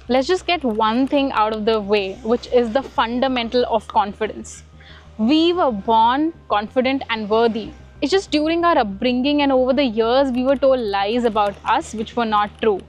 Let's just get one thing out of the way, which is the fundamental of confidence. We were born confident and worthy. It's just during our upbringing and over the years, we were told lies about us which were not true.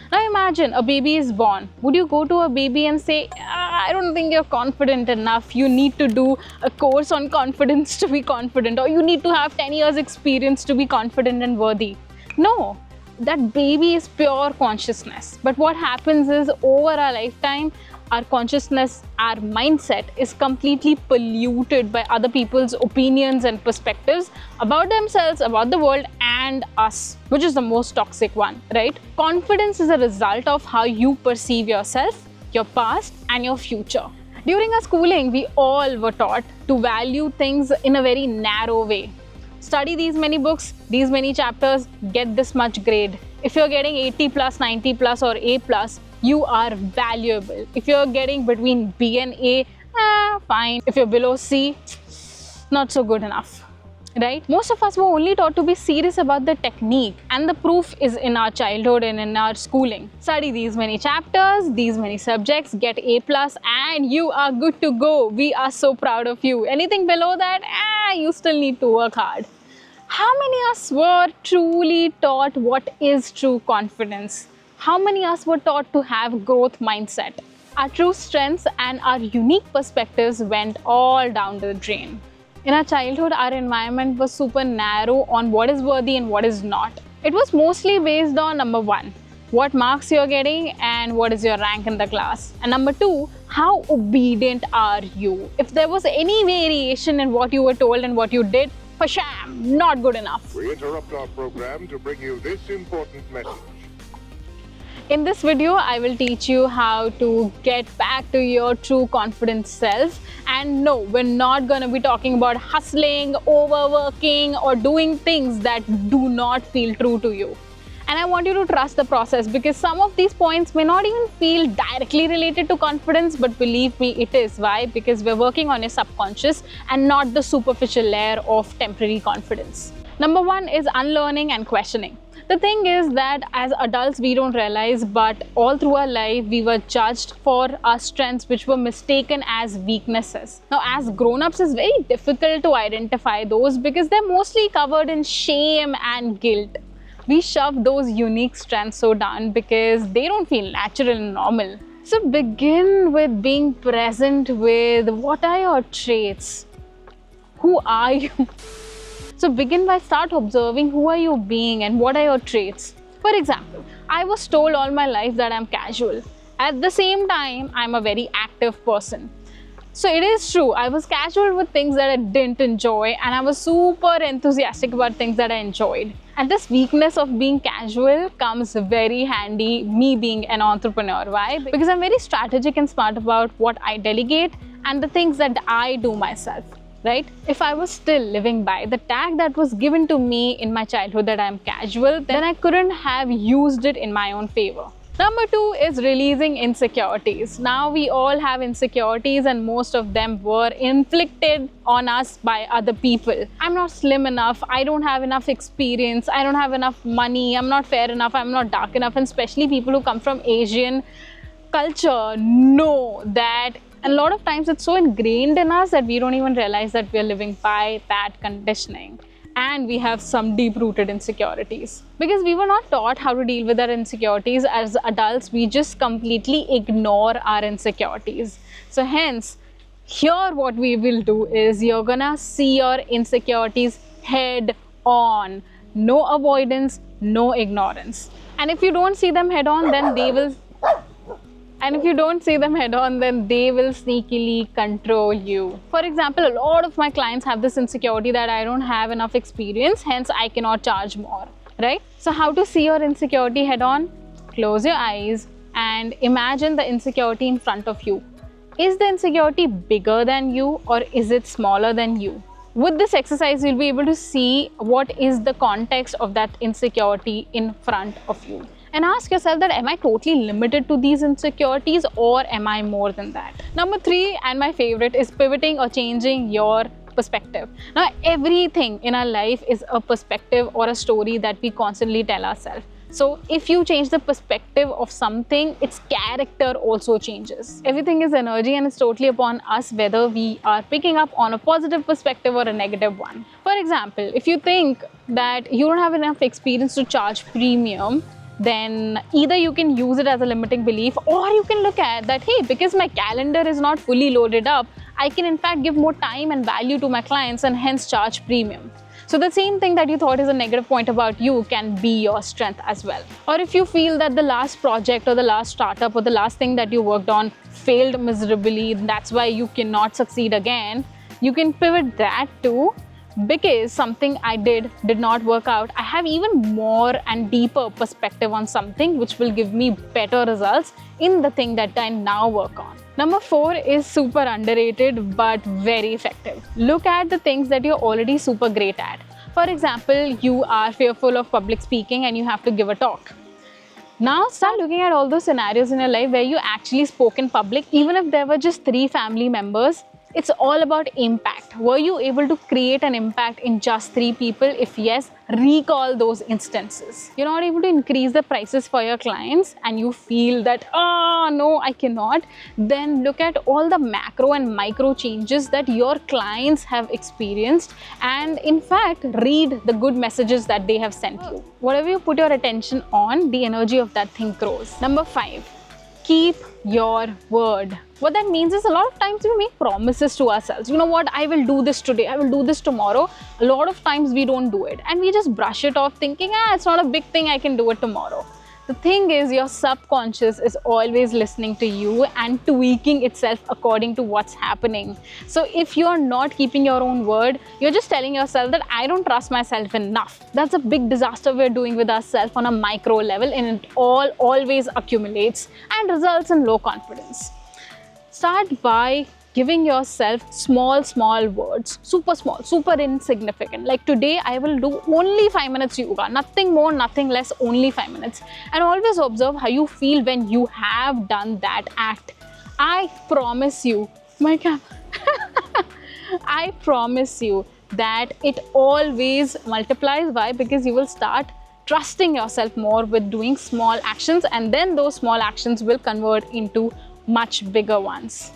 Now imagine a baby is born. Would you go to a baby and say, I don't think you're confident enough. You need to do a course on confidence to be confident, or you need to have 10 years experience to be confident and worthy? No, that baby is pure consciousness. But what happens is over our lifetime, our consciousness, our mindset is completely polluted by other people's opinions and perspectives about themselves, about the world and us, which is the most toxic one, right? Confidence is a result of how you perceive yourself, your past and your future. During our schooling, we all were taught to value things in a very narrow way. Study these many books, these many chapters, get this much grade. If you're getting 80 plus, 90 plus or A plus, you are valuable. If you're getting between B and A, fine. If you're below C, not so good enough, right? Most of us were only taught to be serious about the technique, and the proof is in our childhood and in our schooling. Study these many chapters, these many subjects, get A plus, and you are good to go. We are so proud of you. Anything below that, you still need to work hard. How many of us were truly taught what is true confidence? How many of us were taught to have growth mindset? Our true strengths and our unique perspectives went all down the drain. In our childhood, our environment was super narrow on what is worthy and what is not. It was mostly based on number one, what marks you're getting and what is your rank in the class. And number two, how obedient are you? If there was any variation in what you were told and what you did, pasham, not good enough. We interrupt our program to bring you this important message. In this video, I will teach you how to get back to your true confident self. And no, we're not going to be talking about hustling, overworking, or doing things that do not feel true to you. And I want you to trust the process, because some of these points may not even feel directly related to confidence, but believe me, it is. Why? Because we're working on your subconscious and not the superficial layer of temporary confidence. Number one is unlearning and questioning. The thing is that as adults, we don't realize, but all through our life, we were judged for our strengths, which were mistaken as weaknesses. Now, as grown-ups, it's very difficult to identify those because they're mostly covered in shame and guilt. We shove those unique strengths so down because they don't feel natural and normal. So begin with being present with what are your traits? Who are you? So begin by start observing who are you being and what are your traits. For example, I was told all my life that I'm casual. At the same time, I'm a very active person. So it is true, I was casual with things that I didn't enjoy, and I was super enthusiastic about things that I enjoyed. And this weakness of being casual comes very handy, me being an entrepreneur. Why? Because I'm very strategic and smart about what I delegate and the things that I do myself. Right? If I was still living by the tag that was given to me in my childhood that I'm casual, then I couldn't have used it in my own favor. Number two is releasing insecurities. Now we all have insecurities, and most of them were inflicted on us by other people. I'm not slim enough, I don't have enough experience, I don't have enough money, I'm not fair enough, I'm not dark enough. And especially people who come from Asian culture know that a lot of times it's so ingrained in us that we don't even realize that we are living by that conditioning. And we have some deep-rooted insecurities. Because we were not taught how to deal with our insecurities as adults, we just completely ignore our insecurities. So hence, here what we will do is you're gonna see your insecurities head on. No avoidance, no ignorance. And if you don't see them head on, then they will sneakily control you. For example, a lot of my clients have this insecurity that I don't have enough experience, hence I cannot charge more, right? So how to see your insecurity head on? Close your eyes and imagine the insecurity in front of you. Is the insecurity bigger than you or is it smaller than you? With this exercise, you'll be able to see what is the context of that insecurity in front of you. And ask yourself that, am I totally limited to these insecurities or am I more than that? Number three, and my favorite, is pivoting or changing your perspective. Now, everything in our life is a perspective or a story that we constantly tell ourselves. So if you change the perspective of something, its character also changes. Everything is energy, and it's totally upon us whether we are picking up on a positive perspective or a negative one. For example, if you think that you don't have enough experience to charge premium, then either you can use it as a limiting belief, or you can look at that, hey, because my calendar is not fully loaded up, I can in fact give more time and value to my clients and hence charge premium. So the same thing that you thought is a negative point about you can be your strength as well. Or if you feel that the last project or the last startup or the last thing that you worked on failed miserably, that's why you cannot succeed again, you can pivot that to, because something I did not work out, I have even more and deeper perspective on something which will give me better results in the thing that I now work on. Number 4 is super underrated but very effective. Look at the things that you're already super great at. For example, you are fearful of public speaking and you have to give a talk. Now start looking at all those scenarios in your life where you actually spoke in public, even if there were just 3 family members. It's all about impact. Were you able to create an impact in just 3 people? If yes, recall those instances. You're not able to increase the prices for your clients and you feel that, oh no, I cannot. Then look at all the macro and micro changes that your clients have experienced, and in fact, read the good messages that they have sent you. Whatever you put your attention on, the energy of that thing grows. Number 5, keep your word. What that means is, a lot of times we make promises to ourselves. You know what, I will do this today, I will do this tomorrow. A lot of times we don't do it and we just brush it off thinking, it's not a big thing, I can do it tomorrow. The thing is, your subconscious is always listening to you and tweaking itself according to what's happening. So if you're not keeping your own word, you're just telling yourself that I don't trust myself enough. That's a big disaster we're doing with ourselves on a micro level, and it always accumulates and results in low confidence. Start by giving yourself small words, super small, super insignificant. Like today, I will do only 5 minutes yoga, nothing more, nothing less, only 5 minutes. And always observe how you feel when you have done that act. I promise you, I promise you that it always multiplies. Why? Because you will start trusting yourself more with doing small actions, and then those small actions will convert into much bigger ones.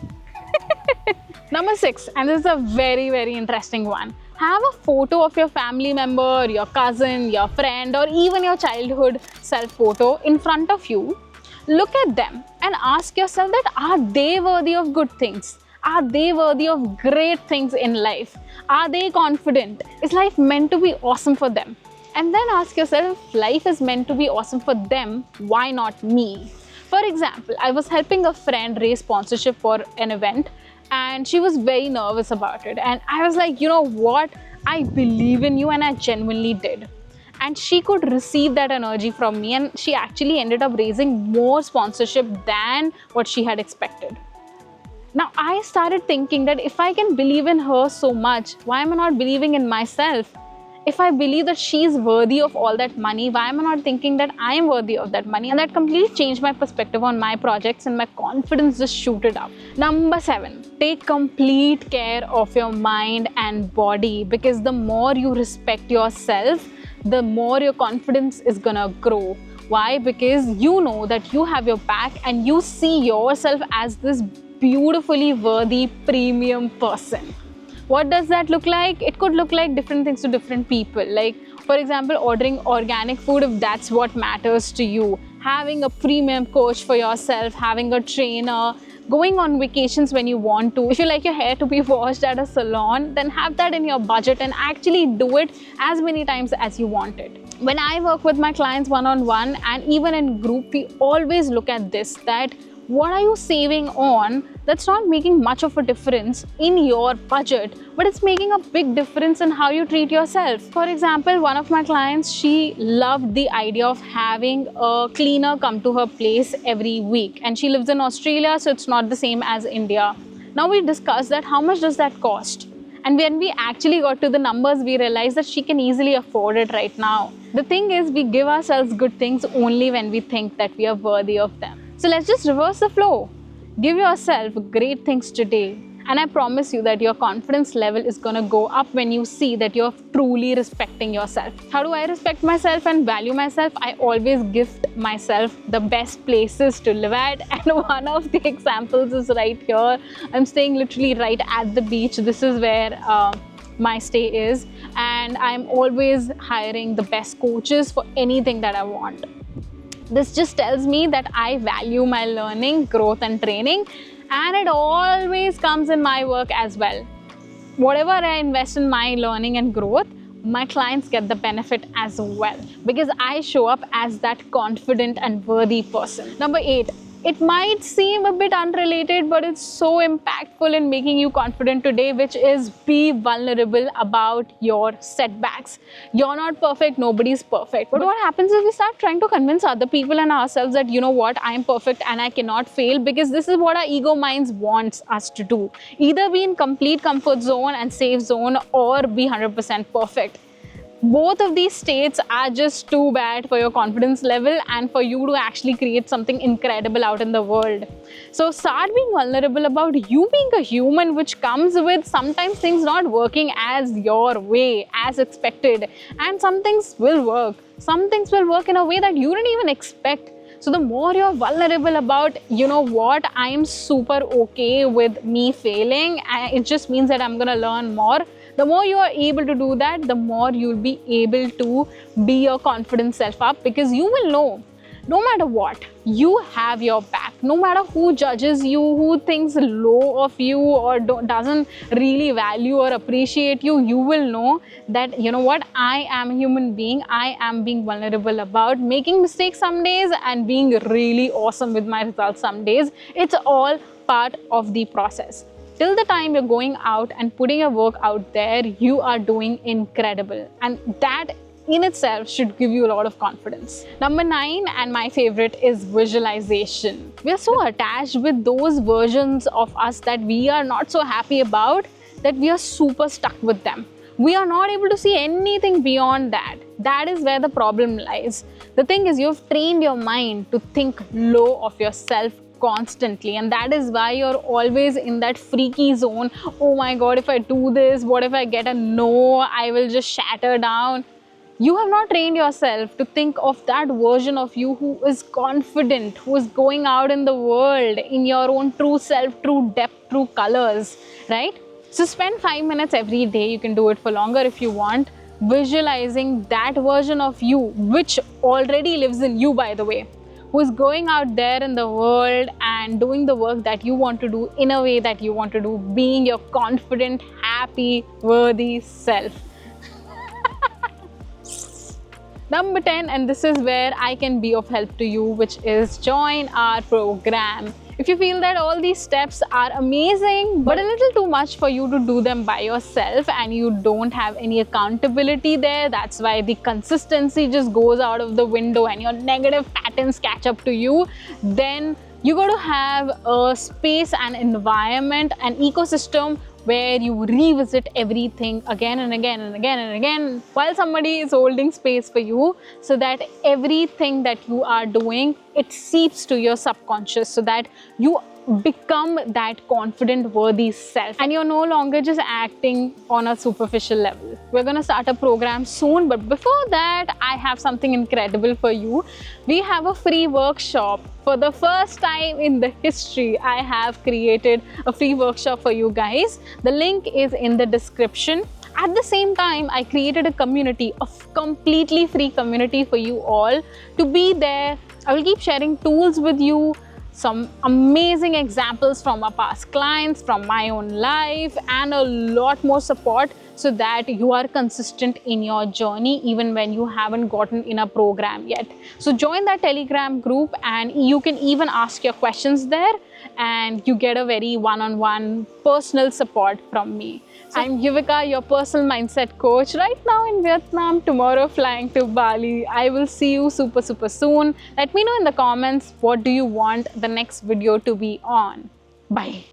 Number 6, and this is a very interesting one. Have a photo of your family member, your cousin, your friend, or even your childhood self photo in front of you. Look at them and ask yourself that, are they worthy of good things? Are they worthy of great things in life? Are they confident? Is life meant to be awesome for them? And then ask yourself, if life is meant to be awesome for them, why not me? For example, I was helping a friend raise sponsorship for an event, and she was very nervous about it. And I was like, you know what? I believe in you, and I genuinely did. And she could receive that energy from me, and she actually ended up raising more sponsorship than what she had expected. Now, I started thinking that if I can believe in her so much, why am I not believing in myself? If I believe that she is worthy of all that money, why am I not thinking that I am worthy of that money? And that completely changed my perspective on my projects, and my confidence just shooted up. Number 7, take complete care of your mind and body, because the more you respect yourself, the more your confidence is gonna grow. Why? Because you know that you have your back and you see yourself as this beautifully worthy premium person. What does that look like? It could look like different things to different people. Like, for example, ordering organic food if that's what matters to you. Having a premium coach for yourself, having a trainer, going on vacations when you want to. If you like your hair to be washed at a salon, then have that in your budget and actually do it as many times as you want it. When I work with my clients one-on-one and even in group, we always look at this, that what are you saving on that's not making much of a difference in your budget, but it's making a big difference in how you treat yourself. For example, one of my clients, she loved the idea of having a cleaner come to her place every week, and she lives in Australia, so it's not the same as India. Now we discussed that how much does that cost, and when we actually got to the numbers, we realized that she can easily afford it right now. The thing is, we give ourselves good things only when we think that we are worthy of them. So let's just reverse the flow. Give yourself great things today And I promise you that your confidence level is going to go up when you see that you're truly respecting yourself. How do I respect myself and value myself? I always gift myself the best places to live at. And one of the examples is right here. I'm staying literally right at the beach. This is where my stay is. And I'm always hiring the best coaches for anything that I want. This just tells me that I value my learning, growth and training, and it always comes in my work as well. Whatever I invest in my learning and growth, my clients get the benefit as well because I show up as that confident and worthy person. Number 8. It might seem a bit unrelated, but it's so impactful in making you confident today, which is be vulnerable about your setbacks. You're not perfect, nobody's perfect. But what happens is we start trying to convince other people and ourselves that, you know what, I'm perfect and I cannot fail, because this is what our ego minds wants us to do. Either be in complete comfort zone and safe zone or be 100% perfect. Both of these states are just too bad for your confidence level and for you to actually create something incredible out in the world. So start being vulnerable about you being a human, which comes with sometimes things not working as your way, as expected. And some things will work. Some things will work in a way that you didn't even expect. So the more you're vulnerable about, you know what, I'm super okay with me failing, and it just means that I'm gonna learn more. The more you are able to do that, the more you'll be able to be your confident self up, because you will know, no matter what, you have your back. No matter who judges you, who thinks low of you or doesn't really value or appreciate you, you will know that, you know what, I am a human being. I am being vulnerable about making mistakes some days and being really awesome with my results some days. It's all part of the process. Till the time you're going out and putting your work out there, you are doing incredible. And that in itself should give you a lot of confidence. Number 9, and my favorite, is visualization. We are so attached with those versions of us that we are not so happy about that we are super stuck with them. We are not able to see anything beyond that. That is where the problem lies. The thing is, you've trained your mind to think low of yourself constantly, and that is why you're always in that freaky zone. Oh my god, if I do this, what if I get a no? I will just shatter down. You have not trained yourself to think of that version of you who is confident, who is going out in the world in your own true self, true depth, true colors, right? So spend 5 minutes every day. You can do it for longer if you want, visualizing that version of you, which already lives in you, by the way, who is going out there in the world and doing the work that you want to do in a way that you want to do, being your confident, happy, worthy self. Number 10, and this is where I can be of help to you, which is join our program. If you feel that all these steps are amazing but a little too much for you to do them by yourself and you don't have any accountability there, that's why the consistency just goes out of the window and your negative patterns catch up to you, then you got to have a space and environment, an ecosystem where you revisit everything again and again and again and again while somebody is holding space for you, so that everything that you are doing, it seeps to your subconscious, so that you become that confident, worthy self and you're no longer just acting on a superficial level. We're going to start a program soon, but before that, I have something incredible for you. We have a free workshop. For the first time in the history, I have created a free workshop for you guys. The link is in the description. At the same time, I created a community, a completely free community for you all to be there. I will keep sharing tools with you, some amazing examples from our past clients, from my own life, and a lot more support, so that you are consistent in your journey even when you haven't gotten in a program yet. So join that Telegram group and you can even ask your questions there and you get a very one-on-one personal support from me. So I'm Yuvika, your personal mindset coach, right now in Vietnam, tomorrow flying to Bali. I will see you super soon. Let me know in the comments, what do you want the next video to be on. Bye.